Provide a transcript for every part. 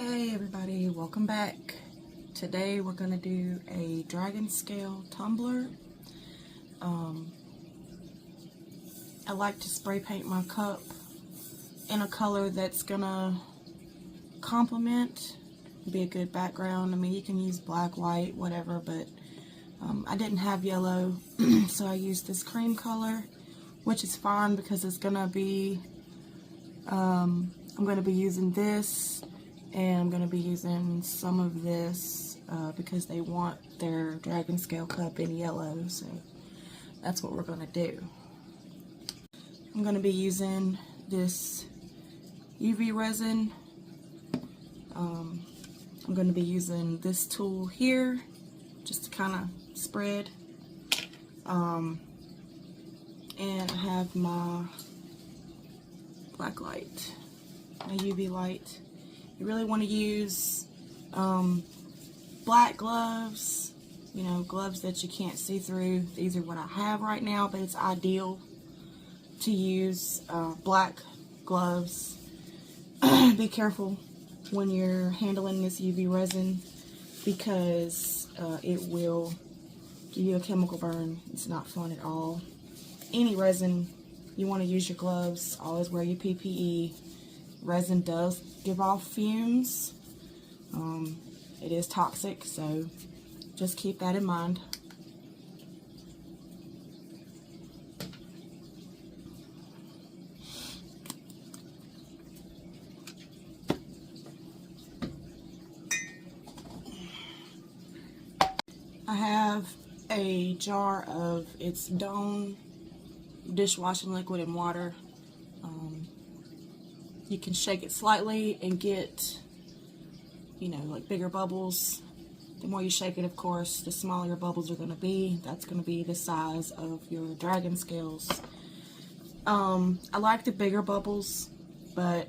Hey everybody, welcome back. Today we're going to do a dragon scale tumbler. I like to spray paint my cup in a color that's going to complement, be a good background. I mean, you can use black, white, whatever, but I didn't have yellow, so I used this cream color, which is fine because it's going to be, I'm going to be using this. And I'm going to be using some of this because they want their dragon scale cup in yellow, so that's what we're going to do. I'm going to be using this UV resin. I'm going to be using this tool here just to kind of spread. And I have my black light, my UV light. You really want to use black gloves, you know, gloves that you can't see through. These are what I have right now, but it's ideal to use black gloves. Be careful when you're handling this UV resin because it will give you a chemical burn. It's not fun at all. Any resin, you want to use your gloves. Always wear your PPE. Resin does give off fumes. It is toxic, so just keep that in mind. I have a jar of its Dawn dishwashing liquid and water. You can shake it slightly and get, you know, like bigger bubbles. The more you shake it, of course, the smaller your bubbles are going to be. That's going to be the size of your dragon scales. I like the bigger bubbles, but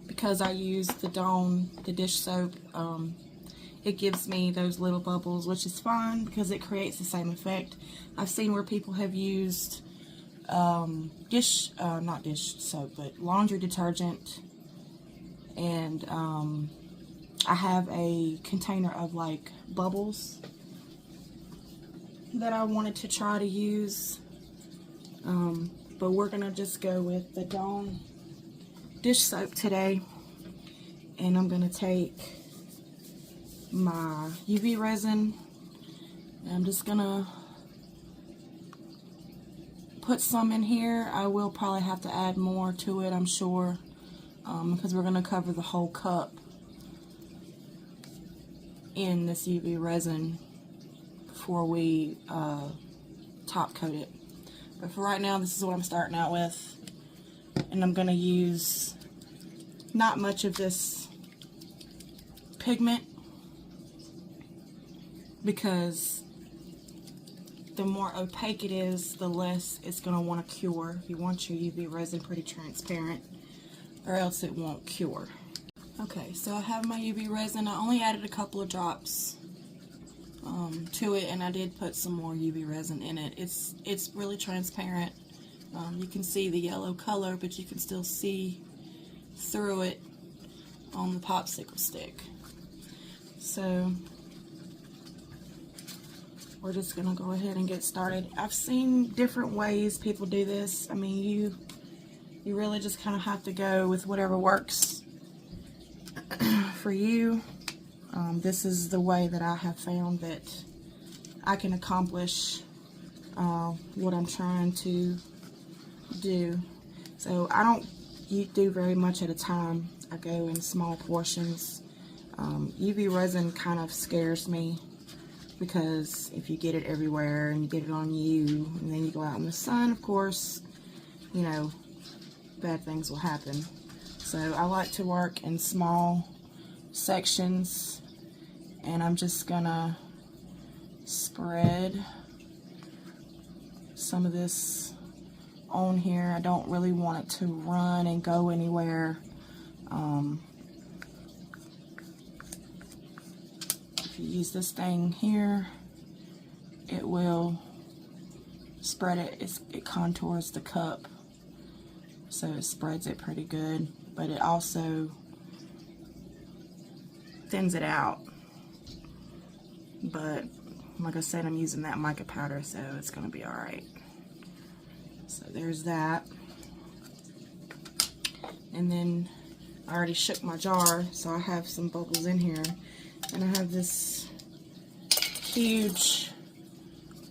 because I use the Dawn, the dish soap, it gives me those little bubbles, which is fine because it creates the same effect. I've seen where people have used not dish soap, but laundry detergent, and I have a container of like bubbles that I wanted to try to use, but we're gonna just go with the Dawn dish soap today, and I'm gonna take my UV resin and I'm just gonna put some in here. I will probably have to add more to it, I'm sure, because we're going to cover the whole cup in this UV resin before we top coat it. But for right now, this is what I'm starting out with, and I'm going to use not much of this pigment because the more opaque it is, the less it's going to want to cure. You want your UV resin pretty transparent or else it won't cure. Okay, so I have my UV resin. I only added a couple of drops to it, and I did put some more UV resin in it. It's really transparent. You can see the yellow color, but you can still see through it on the popsicle stick. So we're just gonna go ahead and get started. I've seen different ways people do this. I mean, you really just kind of have to go with whatever works for you. This is the way that I have found that I can accomplish what I'm trying to do. So I don't do very much at a time. I go in small portions. UV resin kind of scares me, because if you get it everywhere and you get it on you and then you go out in the sun, of course, you know, bad things will happen. So I like to work in small sections, and I'm just gonna spread some of this on here. I don't really want it to run and go anywhere. If you use this thing here, it will spread it. It contours the cup, so it spreads it pretty good, but it also thins it out. But like I said, I'm using that mica powder, so it's going to be alright. So there's that. And then I already shook my jar, so I have some bubbles in here. And I have this huge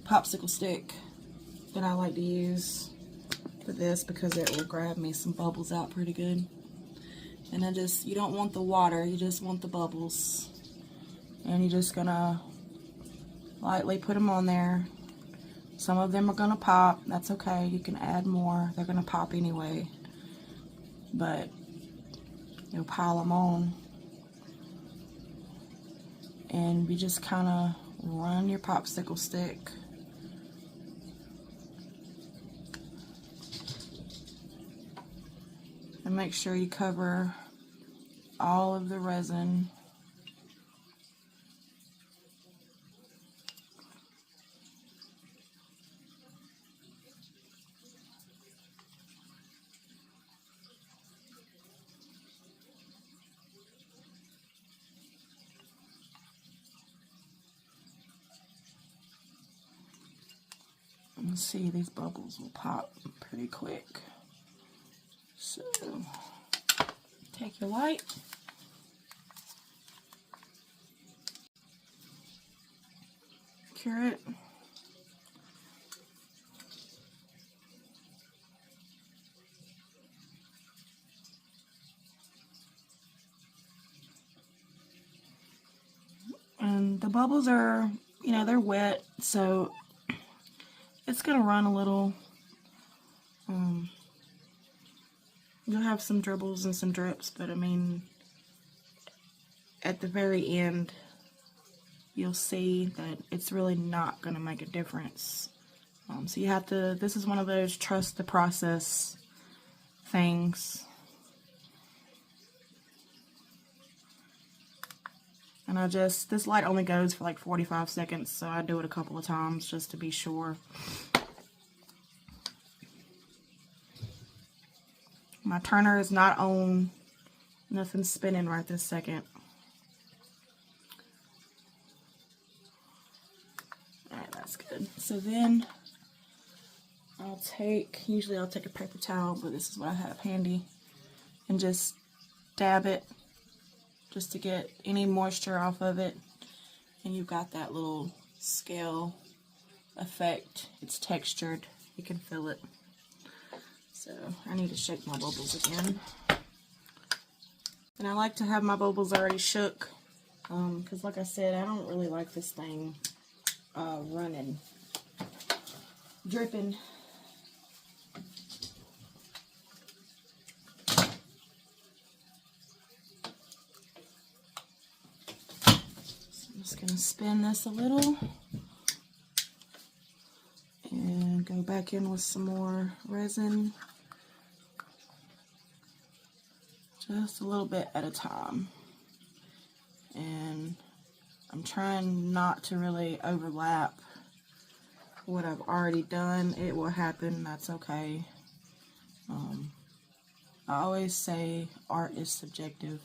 popsicle stick that I like to use for this because it will grab me some bubbles out pretty good. And you don't want the water, you just want the bubbles. And you're just gonna lightly put them on there. Some of them are gonna pop, that's okay, you can add more, they're gonna pop anyway. But you'll pile them on. And you just kind of run your popsicle stick and make sure you cover all of the resin. And see, these bubbles will pop pretty quick. So take your light, cure it, and the bubbles are, they're wet, so it's gonna run a little. You'll have some dribbles and some drips, but I mean, at the very end, you'll see that it's really not gonna make a difference. So you have to, this is one of those trust the process things. And this light only goes for like 45 seconds, so I do it a couple of times just to be sure. My turner is not on, nothing's spinning right this second. Alright, that's good. So then usually I'll take a paper towel, but this is what I have handy, and just dab it just to get any moisture off of it. And you've got that little scale effect. It's textured, you can feel it. So I need to shake my bubbles again. And I like to have my bubbles already shook, because like I said, I don't really like this thing running, dripping. So I'm just going to spin this a little and go back in with some more resin. Just a little bit at a time. And I'm trying not to really overlap what I've already done. It will happen, that's okay. I always say art is subjective.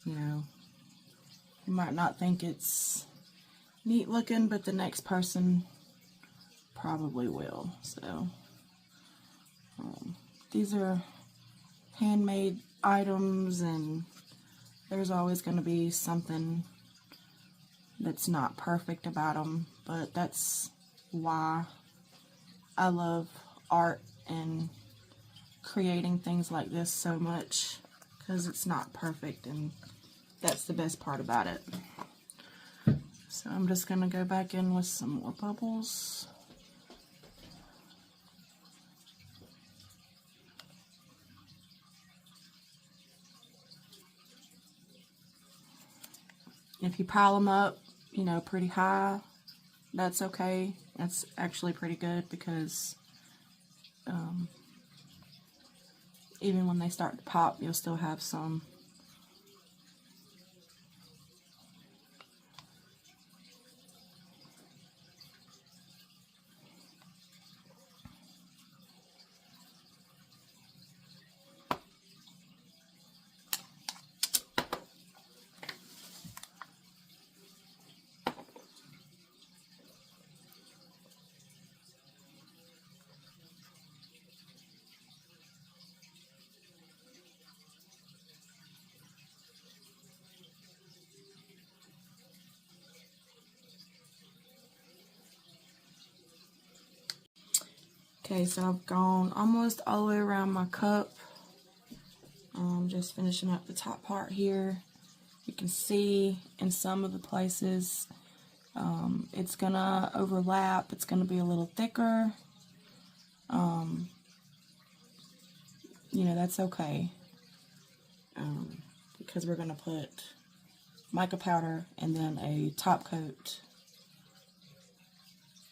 You might not think it's neat looking, but the next person probably will. So these are handmade items, and there's always going to be something that's not perfect about them, but that's why I love art and creating things like this so much, because it's not perfect, and that's the best part about it. So I'm just going to go back in with some more bubbles. If you pile them up, pretty high, that's okay. That's actually pretty good, because even when they start to pop, you'll still have some. Okay, so I've gone almost all the way around my cup. Just finishing up the top part here. You can see in some of the places it's gonna overlap. It's gonna be a little thicker. You know, that's okay, because we're gonna put mica powder and then a top coat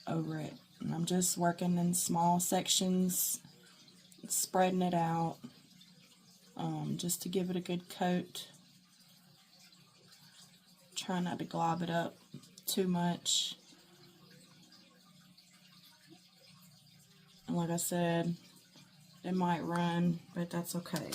over it. And I'm just working in small sections, spreading it out, just to give it a good coat. Try not to glob it up too much. And like I said, it might run, but that's okay.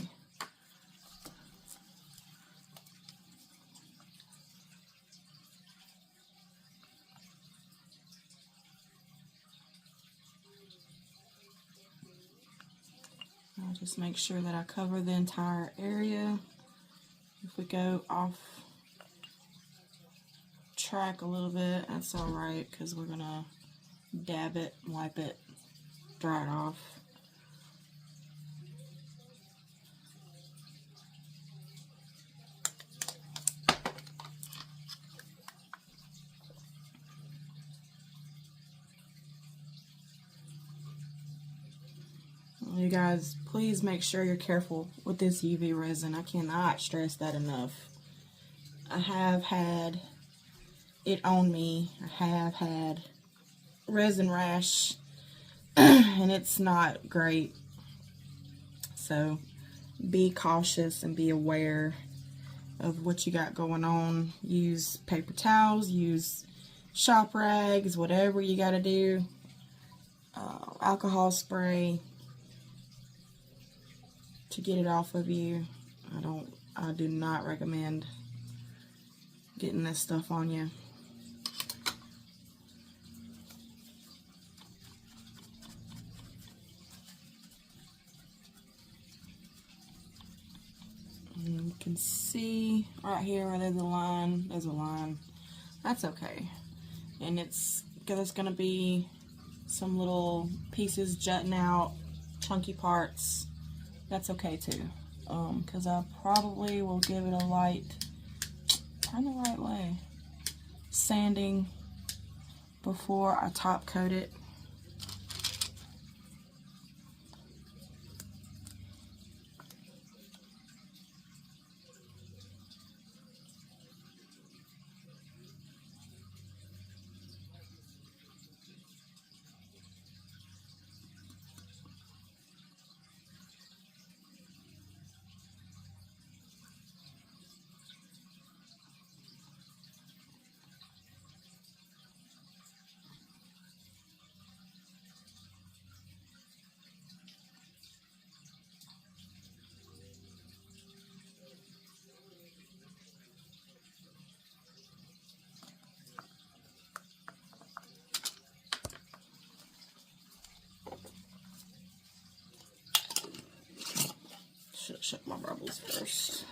I'll just make sure that I cover the entire area. If we go off track a little bit, that's alright, because we're gonna dab it, wipe it, dry it off. You guys, please make sure you're careful with this UV resin. I cannot stress that enough. I have had it on me. I have had resin rash, and it's not great. So be cautious and be aware of what you got going on. Use paper towels, use shop rags, whatever you got to do. Alcohol spray to get it off of you. I do not recommend getting this stuff on you. And you can see right here where there's a line, That's okay. And it's gonna be some little pieces jutting out, chunky parts. That's okay too, because I probably will give it a light, turn the right way, sanding before I top coat it. Should shut my bubbles first.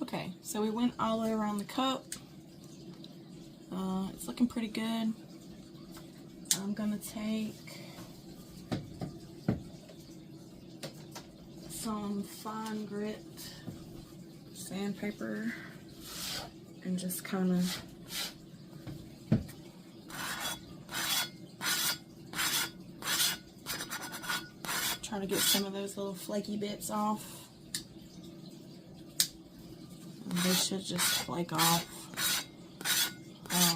Okay, so we went all the way around the cup. It's looking pretty good. I'm gonna take some fine grit sandpaper and just kind of try to get some of those little flaky bits off. And they should just flake off.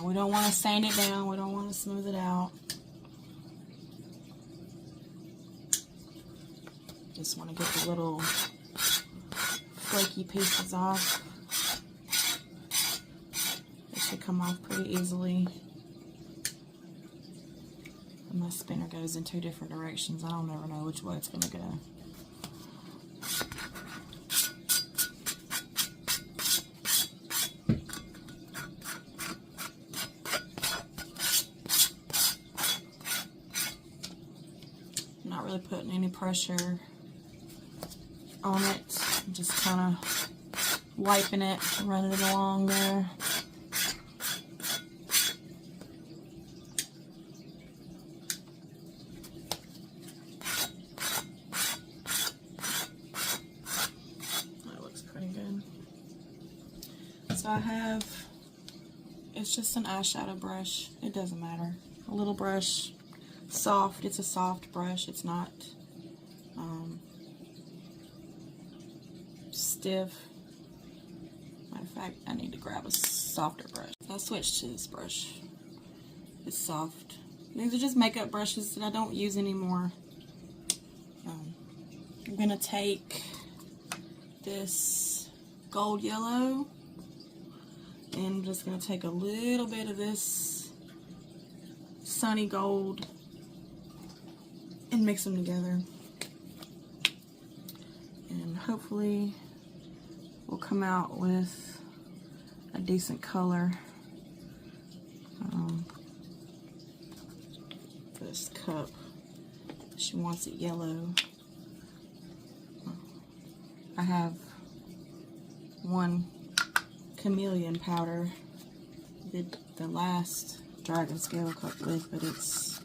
We don't want to sand it down. We don't want to smooth it out. Just want to get the little flaky pieces off. It should come off pretty easily. And my spinner goes in 2 different directions. I don't ever know which way it's going to go. Not really putting any pressure on it. I'm just kind of wiping it, running it along there. That looks pretty good. So I have, it's just an eyeshadow brush. It doesn't matter. A little brush. Soft. It's a soft brush. It's not stiff. Matter of fact, I need to grab a softer brush. I'll switch to this brush. It's soft. These are just makeup brushes that I don't use anymore. I'm gonna take this gold yellow and I'm just gonna take a little bit of this sunny gold and mix them together, and hopefully we'll come out with a decent color. For this cup, she wants it yellow. I have one chameleon powder I did the last dragon scale cup with, but it's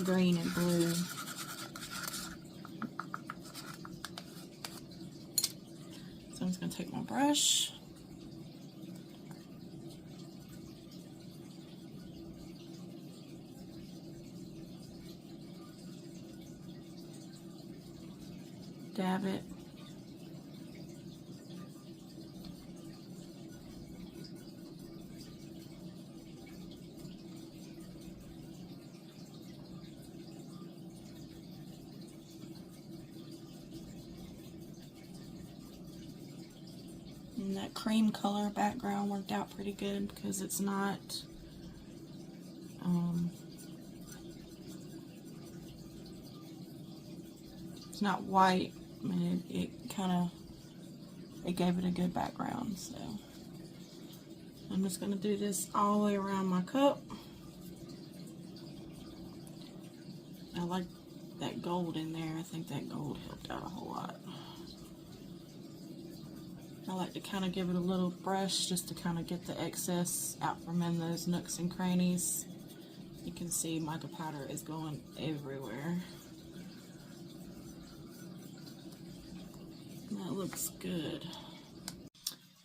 green and blue. So I'm just going to take my brush. Dab it. And that cream color background worked out pretty good because it's not white. I mean, it gave it a good background. So I'm just gonna do this all the way around my cup. I like that gold in there. I think that gold helped out a whole lot. I like to kind of give it a little brush just to kind of get the excess out from in those nooks and crannies. You can see mica powder is going everywhere. That looks good.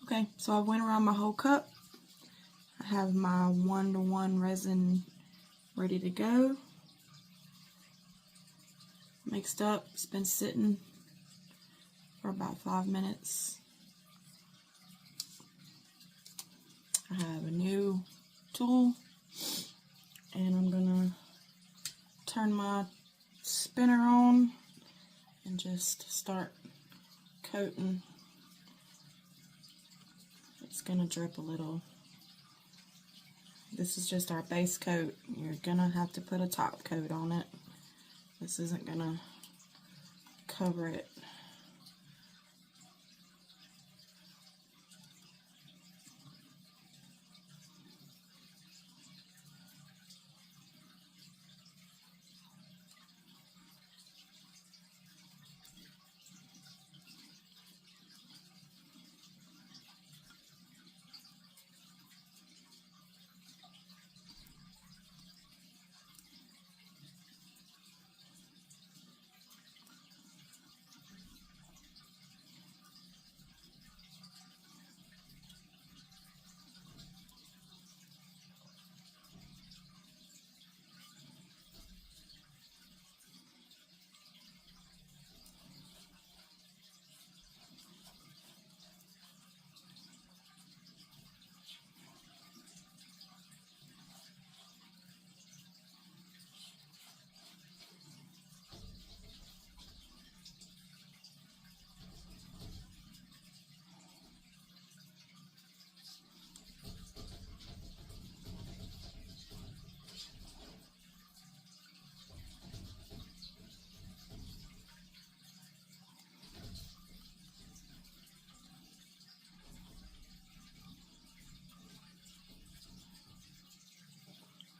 Okay, so I went around my whole cup. I have my 1:1 resin ready to go. Mixed up. It's been sitting for about 5 minutes. I have a new tool, and I'm gonna turn my spinner on and just start coating. It's gonna drip a little. This is just our base coat. You're gonna have to put a top coat on it. This isn't gonna cover it.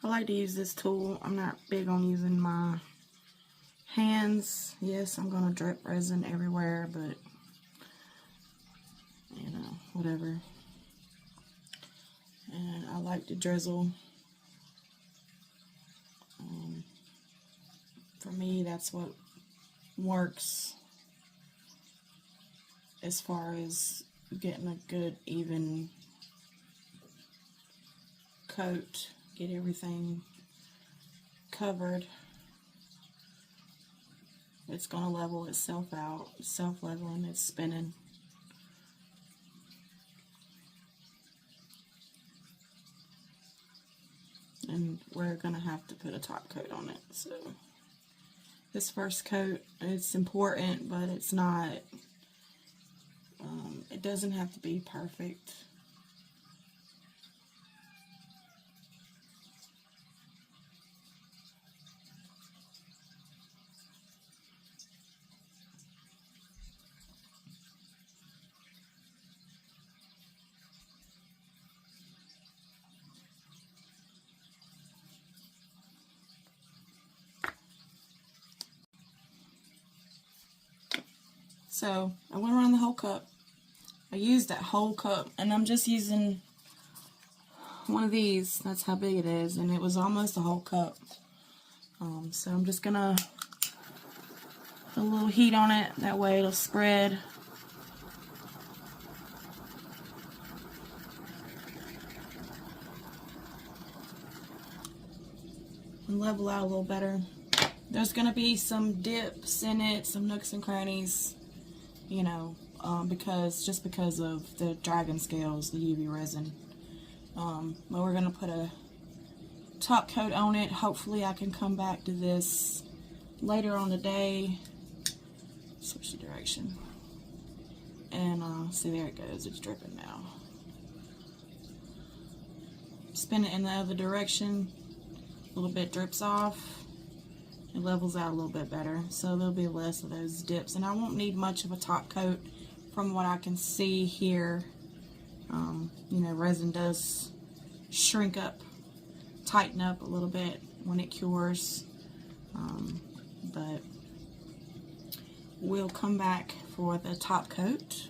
I like to use this tool. I'm not big on using my hands. Yes, I'm gonna drip resin everywhere, but you know, whatever. And I like to drizzle. For me, that's what works as far as getting a good even coat, get everything covered. It's going to level itself out, self-leveling, it's spinning. And we're going to have to put a top coat on it. So this first coat, it's important, but it's not, it doesn't have to be perfect. So I went around the whole cup. I used that whole cup, and I'm just using one of these. That's how big it is, and it was almost a whole cup. So I'm just gonna put a little heat on it. That way it'll spread. And level out a little better. There's gonna be some dips in it, some nooks and crannies, you know, because of the dragon scales, the UV resin. But we're gonna put a top coat on it. Hopefully I can come back to this later on today. Switch the direction. And see, there it goes, it's dripping now. Spin it in the other direction. A little bit drips off. It levels out a little bit better, so there'll be less of those dips, and I won't need much of a top coat from what I can see here. You know, resin does shrink up, tighten up a little bit when it cures, but we'll come back for the top coat.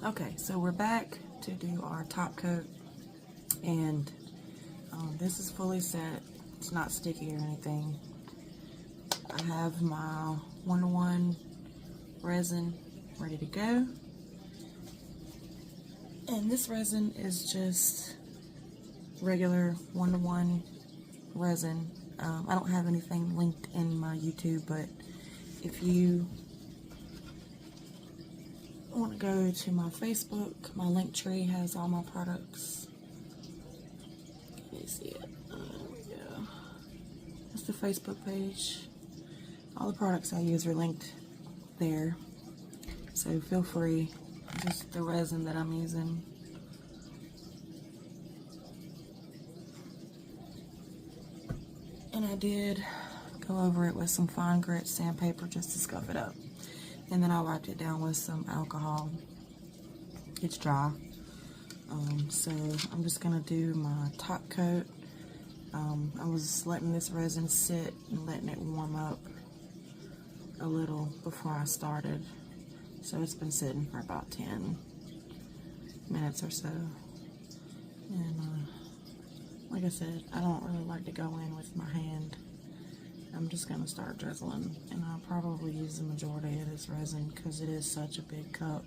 Okay, so we're back to do our top coat, and this is fully set. It's not sticky or anything. I have my 1:1 resin ready to go, and this resin is just regular 1:1 resin. I don't have anything linked in my YouTube, but if you want to go to my Facebook, my link tree has all my products. Can you see it? There we go. That's the Facebook page. All the products I use are linked there, so feel free. Just the resin that I'm using. And I did go over it with some fine grit sandpaper just to scuff it up. And then I wiped it down with some alcohol. It's dry. So I'm just gonna do my top coat. I was letting this resin sit and letting it warm up a little before I started. So it's been sitting for about 10 minutes or so. And like I said, I don't really like to go in with my hand. I'm just going to start drizzling, and I'll probably use the majority of this resin because it is such a big cup.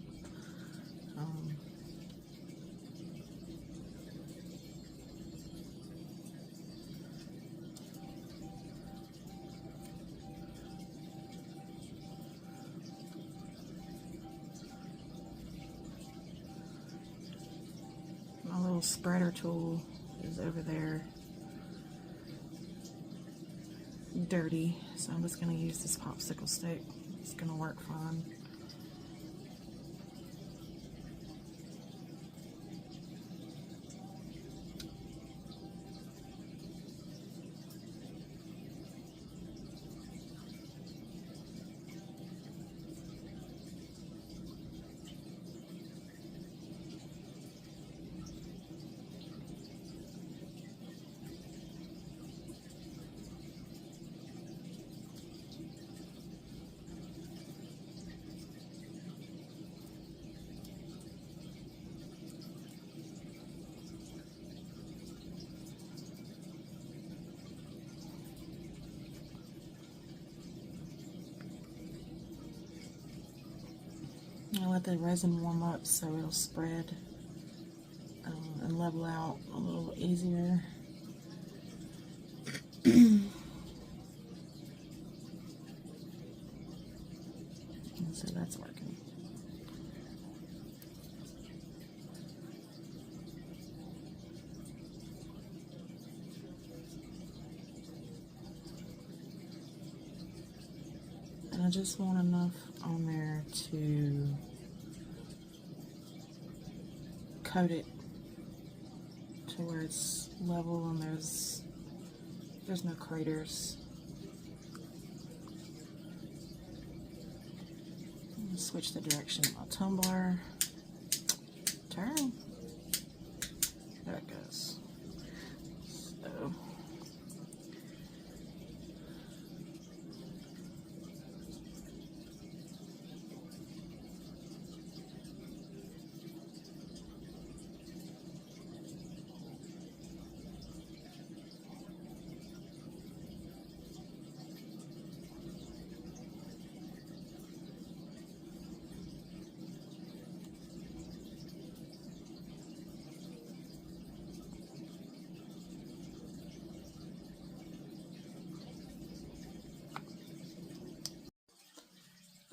My little spreader tool is over there, dirty, so I'm just going to use this popsicle stick. It's going to work fine. I let the resin warm up so it'll spread and level out a little easier. So that's working. And I just want enough on there to coat it to where it's level and there's no craters. Switch the direction of my tumbler. Turn. There it goes. So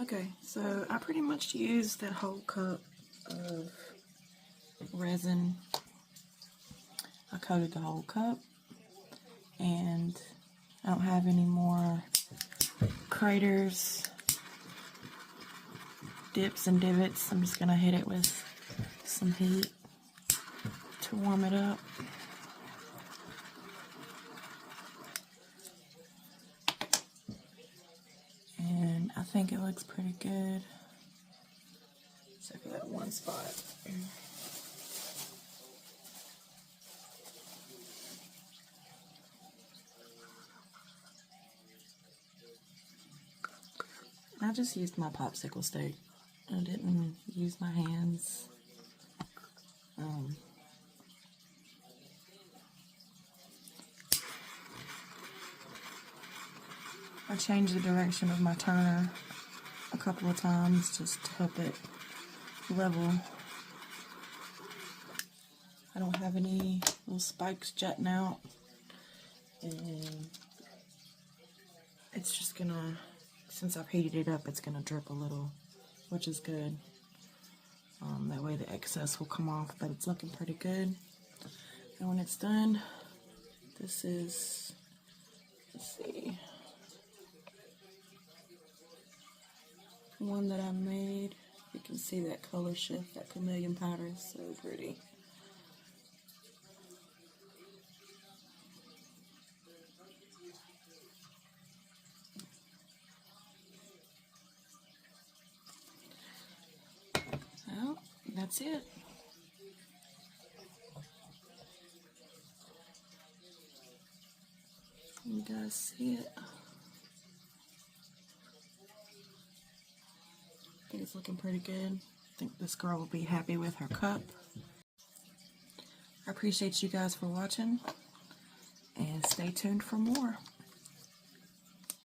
okay, so I pretty much used that whole cup of resin. I coated the whole cup, and I don't have any more craters, dips and divots. I'm just gonna hit it with some heat to warm it up. And I think it looks pretty good, except for that one spot. I just used my popsicle stick. I didn't use my hands. I changed the direction of my turner a couple of times just to help it level. I don't have any little spikes jutting out, and it's just gonna, since I've heated it up, it's gonna drip a little, which is good. That way the excess will come off, but it's looking pretty good. And when it's done, this is, let's see, one that I made. You can see that color shift. That chameleon powder is so pretty. Well, that's it. You guys see it? I think it's looking pretty good. I think this girl will be happy with her cup. I appreciate you guys for watching, and stay tuned for more.